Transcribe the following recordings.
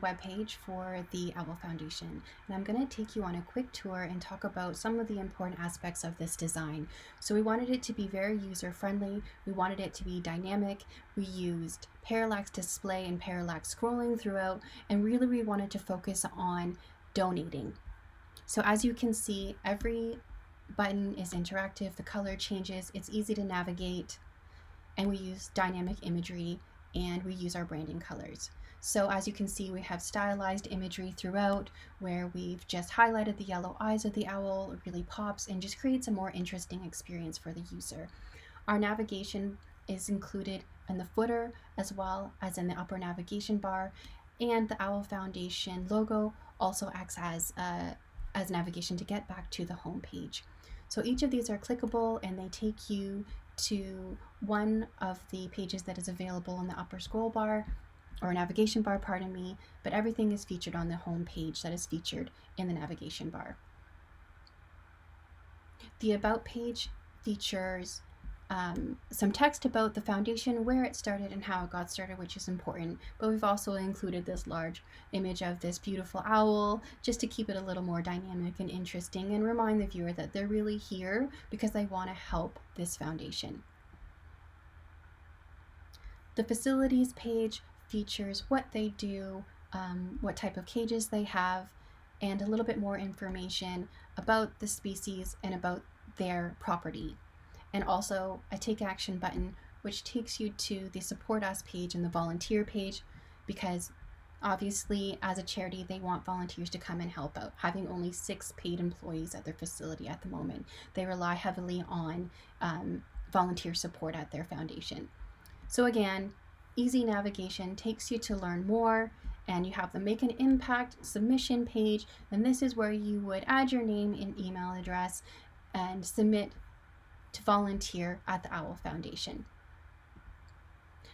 webpage for the OWL Foundation, and I'm going to take you on a quick tour and talk about some of the important aspects of this design. So we wanted it to be very user-friendly, we wanted it to be dynamic, we used parallax display and parallax scrolling throughout, and really we wanted to focus on donating. So as you can see, every button is interactive, the color changes, it's easy to navigate, and we use dynamic imagery and we use our branding colors. So as you can see, we have stylized imagery throughout where we've just highlighted the yellow eyes of the owl. It really pops and just creates a more interesting experience for the user. Our navigation is included in the footer as well as in the upper navigation bar, and the OWL Foundation logo also acts as navigation to get back to the home page. So each of these are clickable and they take you to one of the pages that is available in the upper scroll bar or navigation bar, pardon me, but everything is featured on the home page that is featured in the navigation bar. The About page features some text about the foundation, where it started and how it got started, which is important, but we've also included this large image of this beautiful owl just to keep it a little more dynamic and interesting and remind the viewer that they're really here because they want to help this foundation. The facilities page features what they do, what type of cages they have, and a little bit more information about the species and about their property. And also a take action button, which takes you to the support us page and the volunteer page, because obviously as a charity they want volunteers to come and help out. Having only 6 paid employees at their facility at the moment, they rely heavily on volunteer support at their foundation. So again, easy navigation takes you to learn more, and you have the Make an Impact submission page, and this is where you would add your name and email address and submit to volunteer at the OWL Foundation.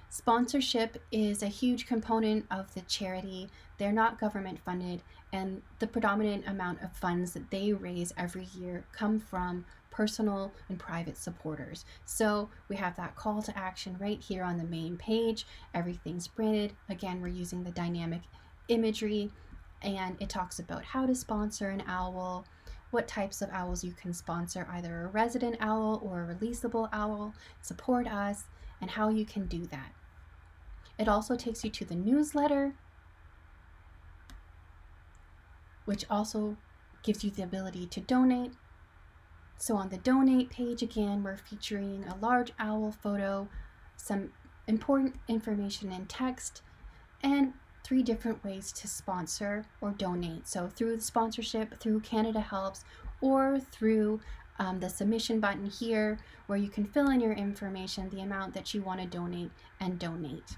Sponsorship is a huge component of the charity. They're not government funded, and the predominant amount of funds that they raise every year come from personal and private supporters. So we have that call to action right here on the main page. Everything's branded. Again, we're using the dynamic imagery, and it talks about how to sponsor an owl, what types of owls you can sponsor, either a resident owl or a releasable owl, support us, and how you can do that. It also takes you to the newsletter, which also gives you the ability to donate. So on the donate page, again, we're featuring a large owl photo, some important information in text, and 3 different ways to sponsor or donate. So through the sponsorship, through Canada Helps, or through the submission button here, where you can fill in your information, the amount that you want to donate, and donate.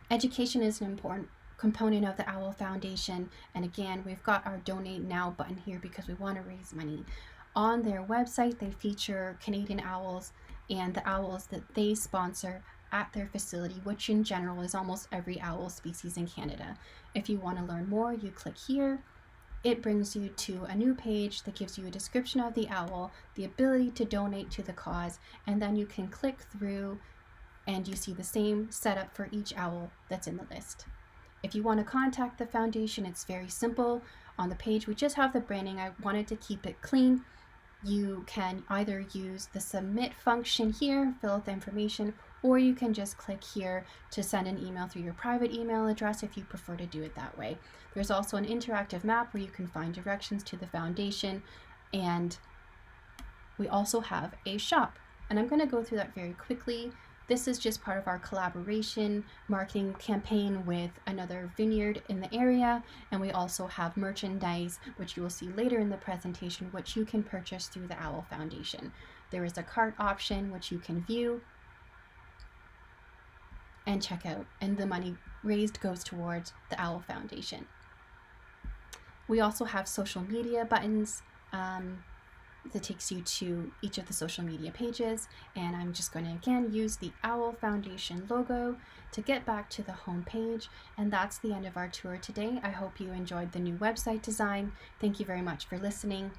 Education is an important component of the OWL Foundation, and again, we've got our Donate Now button here because we want to raise money. On their website, they feature Canadian owls and the owls that they sponsor at their facility, which in general is almost every owl species in Canada. If you want to learn more, you click here. It brings you to a new page that gives you a description of the owl, the ability to donate to the cause, and then you can click through and you see the same setup for each owl that's in the list. If you want to contact the foundation, it's very simple. On the page, we just have the branding. I wanted to keep it clean. You can either use the submit function here, fill out the information, or you can just click here to send an email through your private email address if you prefer to do it that way. There's also an interactive map where you can find directions to the foundation, and we also have a shop. And I'm going to go through that very quickly. This is just part of our collaboration marketing campaign with another vineyard in the area, and we also have merchandise, which you will see later in the presentation, which you can purchase through the OWL Foundation. There is a cart option, which you can view and check out, and the money raised goes towards the OWL Foundation. We also have social media buttons that takes you to each of the social media pages, and I'm just going to again use the OWL Foundation logo to get back to the home page, and that's the end of our tour today. I hope you enjoyed the new website design. Thank you very much for listening.